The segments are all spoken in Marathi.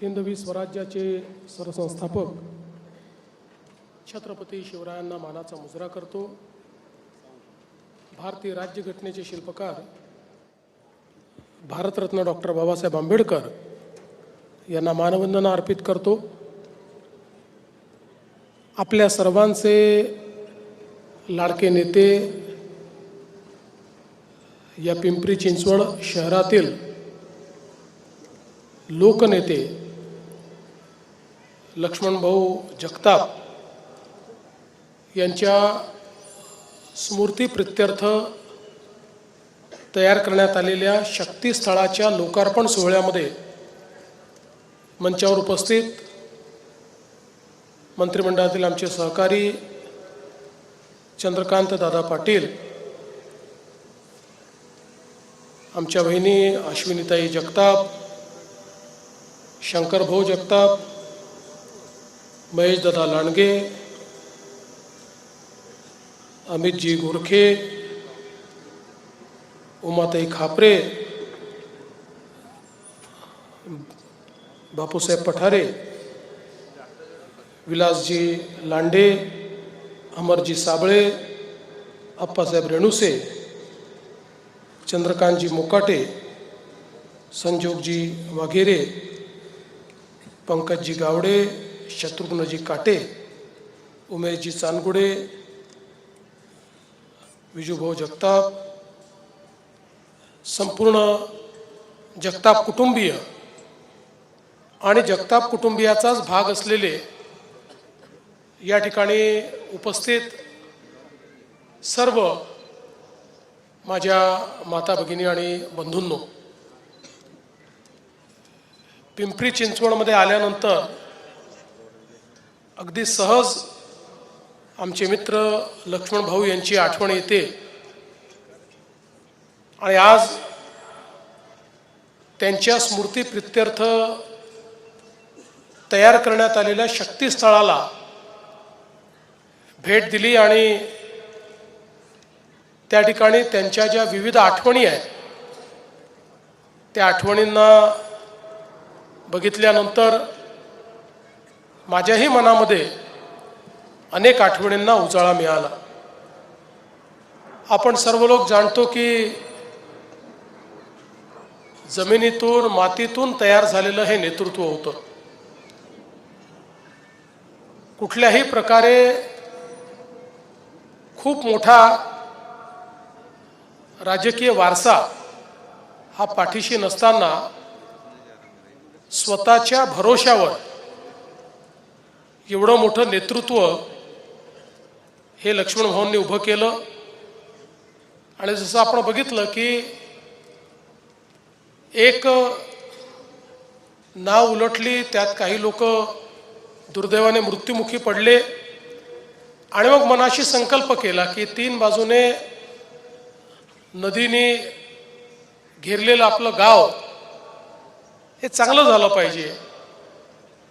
हिंदवी स्वराज्याचे सरसंस्थापक छत्रपती शिवरायांना मानाचा मुजरा करतो। भारतीय राज्यघटनेचे शिल्पकार भारतरत्न डॉक्टर बाबासाहेब आंबेडकर यांना मानवंदना अर्पित करतो। आपल्या सर्वांचे लाडके नेते या पिंपरी चिंचवड शहरातील लोकनेते लक्ष्मणभाऊ जगताप यांच्या स्मृतीप्रित्यर्थ तयार करण्यात आलेल्या शक्तीस्थळाच्या लोकार्पण सोहळ्यामध्ये मंचावर उपस्थित मंत्रिमंडळातील आमचे सहकारी चंद्रकांत दादा पाटील, आमच्या बहिणी अश्विनीताई जगताप, शंकरभाऊ जगताप, महेश दादा लांडगे, अमितजी गोरखे, उमाताई खापरे, बापूसाहेब पठारे, विलासजी लांडे, अमरजी साबळे, अप्पासाहेब रेणुसे, चंद्रकांतजी मोकाटे, संजोगजी वाघेरे, पंकजजी गावडे, शत्रुघ्नजी काटे, उमेशजी चांदगुडे, विजूभाऊ जगताप, संपूर्ण जगताप कुटुंबीय आणि जगताप कुटुंबियाचाच भाग असलेले या ठिकाणी उपस्थित सर्व माझ्या माता भगिनी आणि बंधूंनो, पिंपरी चिंचवडमध्ये आल्यानंतर अगदी सहज आमचे मित्र लक्ष्मणभाऊ यांची आठवण येते आणि आज त्यांच्या स्मृतीप्रित्यर्थ तयार करण्यात आलेल्या शक्तीस्थळाला भेट दिली आणि त्या ठिकाणी त्यांच्या ज्या विविध आठवणी आहेत त्या आठवणींना बघितल्यानंतर माझ्याही मनामध्ये अनेक आठवणींना उजाळा मिळाला। आपण सर्व लोक जाणतो की जमिनीतून मातीतून तयार झालेलं हे नेतृत्व होतं। कुठल्याही प्रकारे खूप मोठा राजकीय वारसा हा पाठीशी नसताना स्वतःच्या भरोश्यावर एवढं मोठं नेतृत्व हे लक्ष्मणभाऊंनी उभं केलं। आणि जसं आपण बघितलं की एक नाव उलटली, त्यात काही लोक दुर्दैवाने मृत्युमुखी पडले आणि मग मनाशी संकल्प केला की तीन बाजूने नदीने घेरलेलं आपलं गाव हे चांगलं झालं पाहिजे,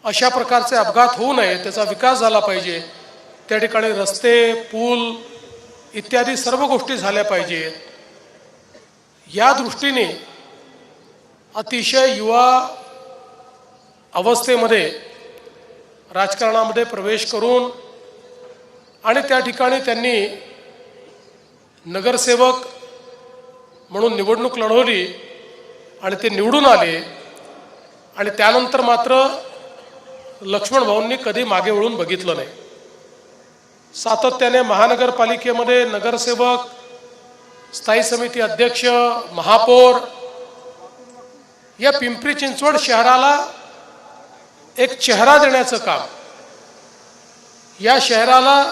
अशा प्रकारचे अपघात होऊ नये, त्याचा विकास झाला पाहिजे, त्या ठिकाणी रस्ते, पूल इत्यादी सर्व गोष्टी झाल्या पाहिजेत। या दृष्टीने अतिशय युवा अवस्थेमध्ये राजकारणामध्ये प्रवेश करून आणि त्या ठिकाणी त्यांनी नगरसेवक म्हणून निवडणूक लढवली आणि ते निवडून आले। आणि त्यानंतर मात्र लक्ष्मणभाऊंनी कधी मागे वळून बघितलं नाही। सातत्याने महानगरपालिकेमध्ये नगरसेवक, स्थायी समिती अध्यक्ष, महापौर या पिंपरी चिंचवड शहराला एक चेहरा देण्याचं काम, या शहराला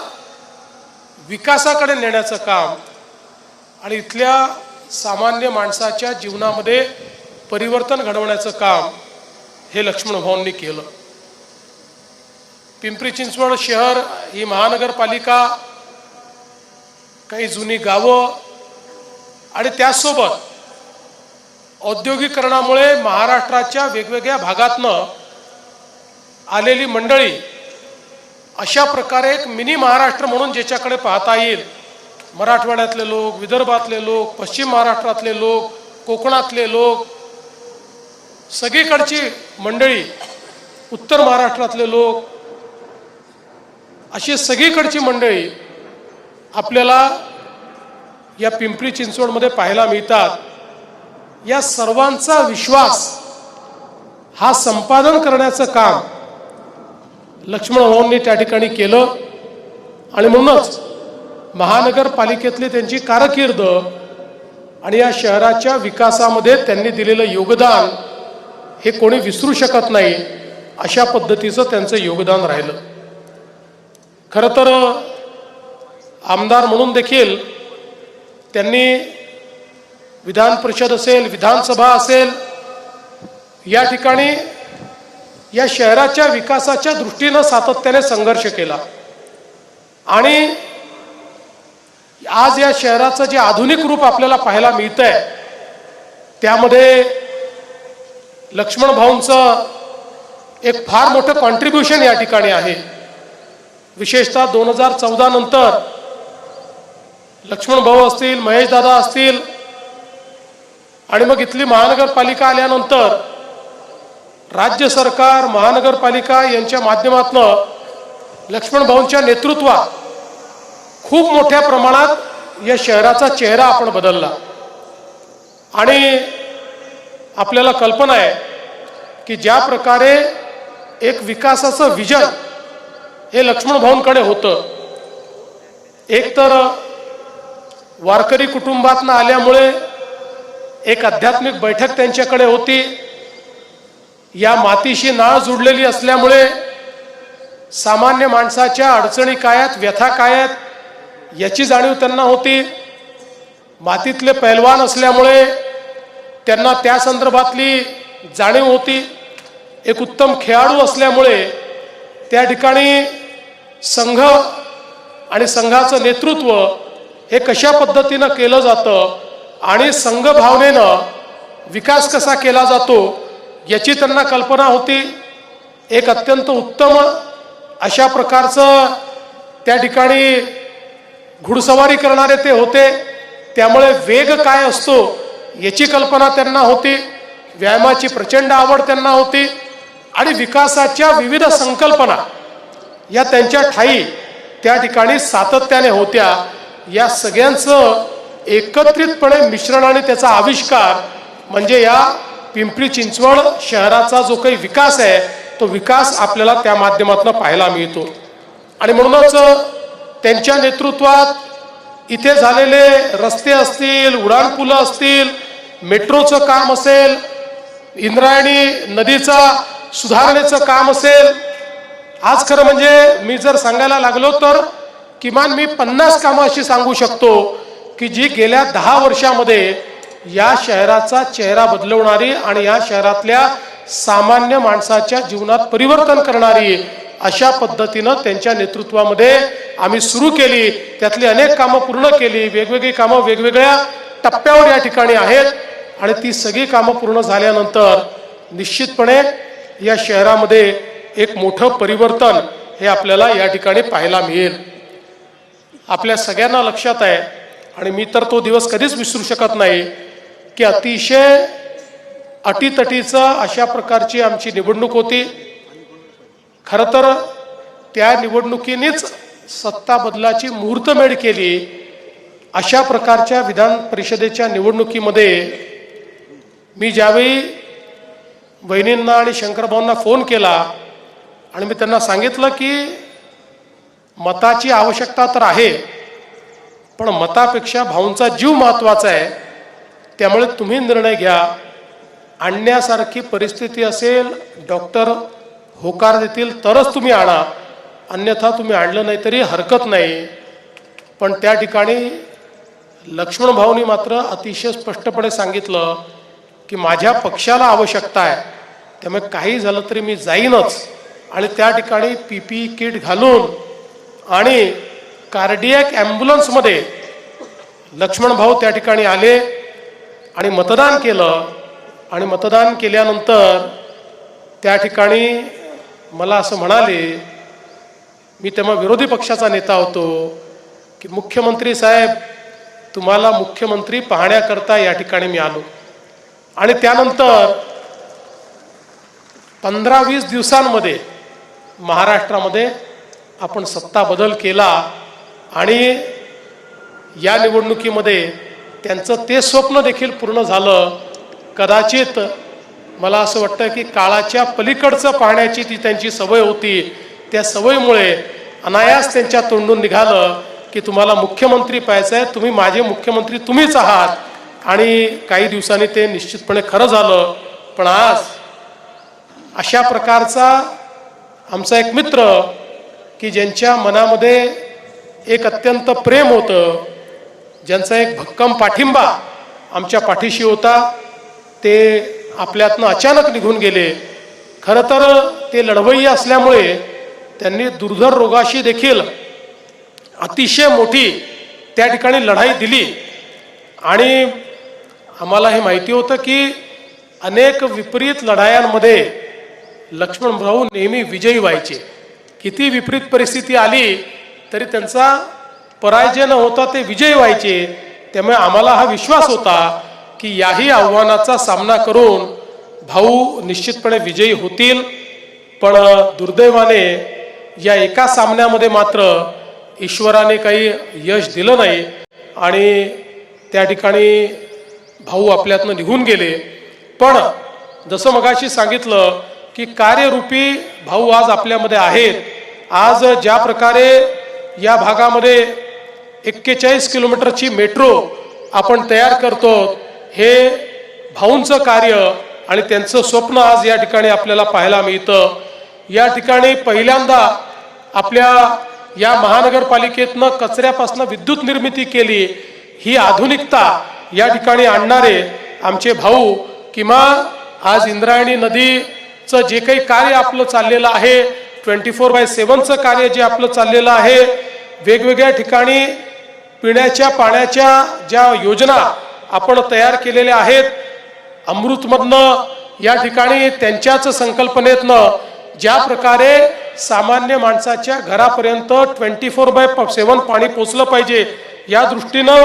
विकासाकडे नेण्याचं काम आणि इथल्या सामान्य माणसाच्या जीवनामध्ये परिवर्तन घडवण्याचं काम हे लक्ष्मणभाऊंनी केलं। पिंपरी चिंचवड शहर ही महानगरपालिका, काही जुनी गावं आणि त्यासोबत औद्योगिकरणामुळे महाराष्ट्राच्या वेगवेगळ्या भागातनं आलेली मंडळी, अशा प्रकारे एक मिनी महाराष्ट्र म्हणून ज्याच्याकडे पाहता येईल, मराठवाड्यातले लोक, विदर्भातले लोक, पश्चिम महाराष्ट्रातले लोक, कोकणातले लोक, सगळीकडची मंडळी उत्तर महाराष्ट्रातले लोक, अशी सगळीकडची मंडळी आपल्याला या पिंपरी चिंचवडमध्ये पाहायला मिळतात. या सर्वांचा विश्वास हा संपादन करण्याचं काम लक्ष्मण भाऊंनी त्या ठिकाणी केलं. आणि म्हणूनच महानगरपालिकेतली त्यांची कारकीर्द आणि या शहराच्या विकासामध्ये त्यांनी दिलेलं योगदान हे कोणी विसरू शकत नाही. अशा पद्धतीचं त्यांचं योगदान राहिलं. खरं तर आमदार म्हणून देखील त्यांनी विधान परिषद असेल, विधानसभा असेल, या ठिकाणी या शहराच्या विकासाच्या दृष्टीनं सातत्याने संघर्ष केला. आणि आज या शहराचं जे आधुनिक रूप आपल्याला पाहायला मिळतंय त्यामध्ये लक्ष्मण भाऊंचं एक फार मोठं कॉन्ट्रीब्युशन या ठिकाणी आहे. विशेषतः 2014 नंतर लक्ष्मण भाऊ असतील, महेश दादा असतील, आणि मग इथली महानगरपालिका आल्यानंतर राज्य सरकार, महानगरपालिका यांच्या माध्यमातून लक्ष्मण भाऊंच्या नेतृत्वात खूप मोठ्या प्रमाणात या शहराचा चेहरा आपण बदलला. आणि आपल्याला कल्पना आहे की ज्या प्रकारे एक विकासाचं विजन हे लक्ष्मण भाऊंकडे होतं, एक तर वारकरी कुटुंबातनं आल्यामुळे एक आध्यात्मिक बैठक त्यांच्याकडे होती. या मातीशी नाळ जुडलेली असल्यामुळे सामान्य माणसाच्या अडचणी काय आहेत, व्यथा काय आहेत याची जाणीव त्यांना होती. मातीतले पैलवान असल्यामुळे त्यांना त्या संदर्भातली जाणीव होती. एक उत्तम खेळाडू असल्यामुळे त्या ठिकाणी संघ आणि संघाचं नेतृत्व हे कशा पद्धतीनं केलं जातं आणि संघ भावनेनं विकास कसा केला जातो याची त्यांना कल्पना होती. एक अत्यंत उत्तम अशा प्रकारचं त्या ठिकाणी घुडसवारी करणारे ते होते. त्यामुळे वेग काय असतो याची कल्पना त्यांना होती. व्यायामाची प्रचंड आवड त्यांना होती. आणि विकासाच्या विविध संकल्पना या त्यांच्या ठाई त्या ठिकाणी सातत्याने होत्या. या सगळ्यांचं एकत्रितपणे मिश्रण आणि त्याचा आविष्कार म्हणजे या पिंपरी चिंचवड शहराचा जो काही विकास आहे तो विकास आपल्याला त्या माध्यमातून पाहायला मिळतो. आणि म्हणूनच त्यांच्या नेतृत्वात इथे झालेले रस्ते असतील, उड्डाणपुलं असतील, मेट्रोचं काम असेल, इंद्रायणी नदीचा सुधारणेचं काम असेल, आज खरं म्हणजे मी जर सांगायला लागलो तर किमान मी 50 कामं अशी सांगू शकतो की जी गेल्या 10 वर्षामध्ये या शहराचा चेहरा बदलवणारी आणि या शहरातल्या सामान्य माणसाच्या जीवनात परिवर्तन करणारी अशा पद्धतीनं त्यांच्या नेतृत्वामध्ये आम्ही सुरू केली. त्यातली अनेक कामं पूर्ण केली. वेगवेगळी कामं वेगवेगळ्या टप्प्यावर या ठिकाणी आहेत. आणि ती सगळी कामं पूर्ण झाल्यानंतर निश्चितपणे या शहरामध्ये एक मोठं परिवर्तन हे आपल्याला या ठिकाणी पाहायला मिळेल. आपल्या सगळ्यांना लक्षात आहे आणि मी तर तो दिवस कधीच विसरू शकत नाही की अतिशय अटीतटीचं अशा प्रकारची आमची निवडणूक होती. खरं तर त्या निवडणुकीनेच सत्ता बदलाची मुहूर्तमेढ केली. अशा प्रकारच्या विधान परिषदेच्या निवडणुकीमध्ये मी ज्यावेळी वहिनींना आणि शंकरभाऊंना फोन केला आणि मी त्यांना सांगितलं की मताची आवश्यकता तर आहे पण मतापेक्षा भाऊंचा जीव महत्त्वाचा आहे. त्यामुळे तुम्ही निर्णय घ्या. आणण्यासारखी परिस्थिती असेल, डॉक्टर होकार देतील तरच तुम्ही आणा, अन्यथा तुम्ही आणलं नाही तरी हरकत नाही. पण त्या ठिकाणी लक्ष्मण भाऊनी मात्र अतिशय स्पष्टपणे सांगितलं की माझ्या पक्षाला आवश्यकता आहे, त्यामुळे काही झालं तरी मी जाईनच. आणि त्या ठिकाणी PPE किट घालून आणि कार्डियक ॲम्ब्युलन्समध्ये लक्ष्मण भाऊ त्या ठिकाणी आले आणि मतदान केलं. आणि मतदान केल्यानंतर त्या ठिकाणी मला असं म्हणाले, मी तेव्हा विरोधी पक्षाचा नेता होतो, की मुख्यमंत्री साहेब तुम्हाला मुख्यमंत्री पाहण्याकरता या ठिकाणी मी आलो. आणि त्यानंतर 15-20 दिवसांमध्ये महाराष्ट्रामध्ये आपण सत्ता बदल केला आणि या निवडणुकीमध्ये त्यांचं ते स्वप्न देखील पूर्ण झालं. कदाचित मला असं वाटतं की काळाच्या पलीकडचं पाहण्याची ती त्यांची सवय होती. त्या सवयीमुळे अनायास त्यांच्या तोंडून निघालं की तुम्हाला मुख्यमंत्री पाहायचं आहे, तुम्ही माझे मुख्यमंत्री तुम्हीच आहात. आणि काही दिवसांनी ते निश्चितपणे खरं झालं. पण आज अशा प्रकारचा आमचा एक मित्र की ज्यांच्या मनामध्ये एक अत्यंत प्रेम होतं, ज्यांचा एक भक्कम पाठिंबा आमच्या पाठीशी होता, ते आपल्यातनं अचानक निघून गेले. खरं तर ते लढवय्ये असल्यामुळे त्यांनी दुर्धर रोगाशी देखील अतिशय मोठी त्या ठिकाणी लढाई दिली. आणि आम्हाला हे माहिती होतं की अनेक विपरीत लढायांमध्ये लक्ष्मण भाऊ नेहमी विजयी व्हायचे. किती विपरीत परिस्थिती आली तरी त्यांचा पराजय न होता ते विजयी व्हायचे. त्यामुळे आम्हाला हा विश्वास होता की याही आव्हानाचा सामना करून भाऊ निश्चितपणे विजयी होतील. पण दुर्दैवाने या एका सामन्यामध्ये मात्र ईश्वराने काही यश दिलं नाही आणि त्या ठिकाणी भाऊ आपल्यातनं निघून गेले. पण जसं मगाशी सांगितलं की कार्यरूपी भाऊ आज आपल्यामध्ये आहेत. आज ज्या प्रकारे या भागामध्ये 41 किलोमीटरची मेट्रो आपण तयार करतो, हे भाऊंचं कार्य आणि त्यांचं स्वप्न आज या ठिकाणी आपल्याला पाहायला मिळतं. या ठिकाणी पहिल्यांदा आपल्या या महानगरपालिकेतनं कचऱ्यापासून विद्युत निर्मिती केली. ही आधुनिकता या ठिकाणी आणणारे आमचे भाऊ, किंवा आज इंद्रायणी नदीचं जे काही कार्य आपलं चाललेलं आहे, 24/7चं कार्य जे आपलं चाललेलं आहे, वेगवेगळ्या ठिकाणी पिण्याच्या पाण्याच्या ज्या योजना आपण तयार केलेल्या आहेत, अमृतमधनं या ठिकाणी त्यांच्याच संकल्पनेतनं ज्या प्रकारे सामान्य माणसाच्या घरापर्यंत 24/7 पाणी पोचलं पाहिजे या दृष्टीनं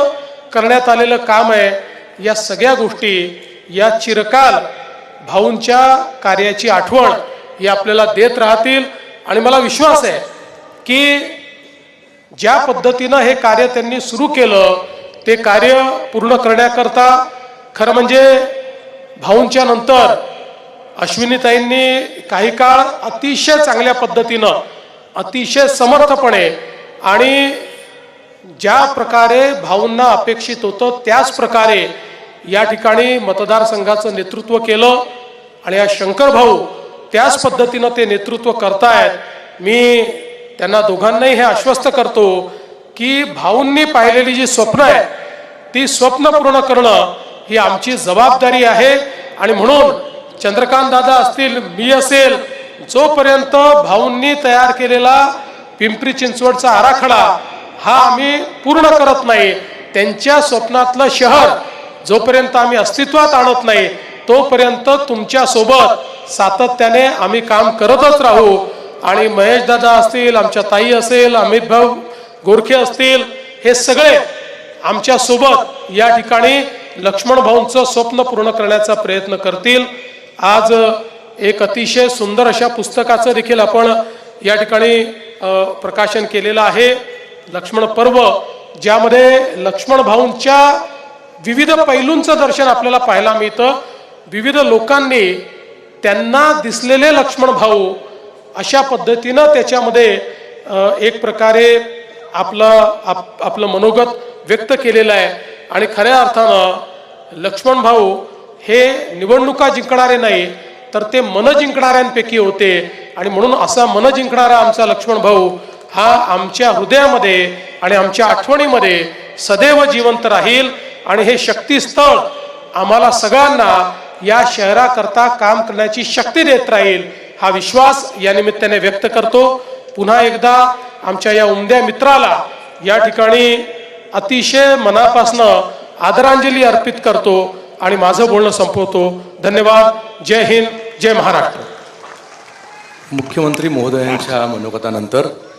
करण्यात आलेलं काम आहे. या सगळ्या गोष्टी या चिरकाल भाऊंच्या कार्याची आठवण ही आपल्याला देत राहतील. आणि मला विश्वास आहे की ज्या पद्धतीनं हे कार्य त्यांनी सुरू केलं ते कार्य पूर्ण करण्याकरता खरं म्हणजे भाऊंच्या नंतर अश्विनीताईंनी काही काळ अतिशय चांगल्या पद्धतीनं, अतिशय समर्थपणे आणि ज्या प्रकारे भाऊंना अपेक्षित होतं त्याच प्रकारे या ठिकाणी मतदारसंघाचं नेतृत्व केलं. आणि या शंकर भाऊ त्याच पद्धतीनं ते नेतृत्व करतायत. मी त्यांना दोघांनाही हे आश्वस्त करतो की भाऊंनी पाहिलेली जी स्वप्न आहे ती स्वप्न पूर्ण करणं ही आमची जबाबदारी आहे. आणि म्हणून चंद्रकांत दादा असतील, मी असेल, जोपर्यंत भाऊंनी तयार केलेला पिंपरी चिंचवडचा आराखडा हा आम्ही पूर्ण करत नाही, त्यांच्या स्वप्नातलं शहर जोपर्यंत आम्ही अस्तित्वात आणत नाही तोपर्यंत तुमच्या सोबत सातत्याने आम्ही काम करतच राहू. आणि महेश दादा असतील, आमच्या ताई असेल, अमित भाऊ गोरखे असतील, हे सगळे आमच्या सोबत या ठिकाणी लक्ष्मण भाऊंचं स्वप्न पूर्ण करण्याचा प्रयत्न करतील. आज एक अतिशय सुंदर अशा पुस्तकाचं देखील आपण या ठिकाणी प्रकाशन केलेलं आहे, लक्ष्मण पर्व, ज्यामध्ये लक्ष्मण भाऊंच्या विविध पैलूंचं दर्शन आपल्याला पाहायला मिळतं. विविध लोकांनी त्यांना दिसलेले लक्ष्मण भाऊ अशा पद्धतीनं त्याच्यामध्ये एक प्रकारे आपलं मनोगत व्यक्त केलेलं आहे. आणि खऱ्या अर्थानं लक्ष्मण भाऊ हे निवडणुका जिंकणारे नाही तर ते मन जिंकणाऱ्यांपैकी होते. आणि म्हणून असा मन जिंकणारा आमचा लक्ष्मण भाऊ हा आमच्या हृदयामध्ये आणि आमच्या आठवणीमध्ये सदैव जिवंत राहील. आणि हे शक्तीस्थळ आम्हाला सगळ्यांना या शहराकरता काम करण्याची शक्ती देत राहील हा विश्वास या निमित्ताने व्यक्त करतो. पुन्हा एकदा आमच्या या उमद्या मित्राला या ठिकाणी अतिशय मनापासनं आदरांजली अर्पित करतो आणि माझं बोलणं संपवतो. धन्यवाद. जय हिंद, जय महाराष्ट्र. मुख्यमंत्री महोदयांच्या मनोगतानंतर